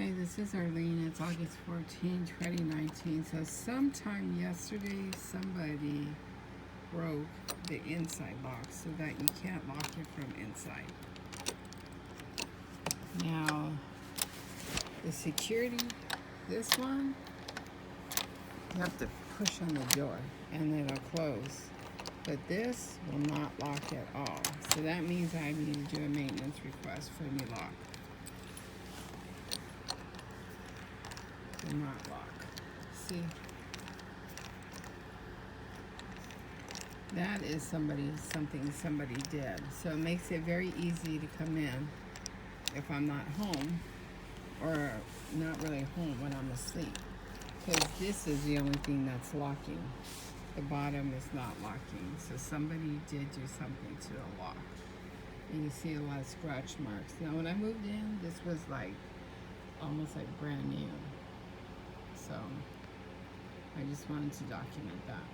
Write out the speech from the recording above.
Hey, this is Arlene. It's August 14, 2019. So sometime yesterday, somebody broke the inside lock so that you can't lock it from inside. Now, the security, this one, you have to push on the door and it'll close. But this will not lock at all. So that means I need to do a maintenance request for a new lock. Will not lock. See? That is something somebody did. So it makes it very easy to come in if I'm not home, or not really home when I'm asleep. Because this is the only thing that's locking. The bottom is not locking. So somebody did do something to the lock. And you see a lot of scratch marks. Now when I moved in, this was like almost like brand new. So I just wanted to document that.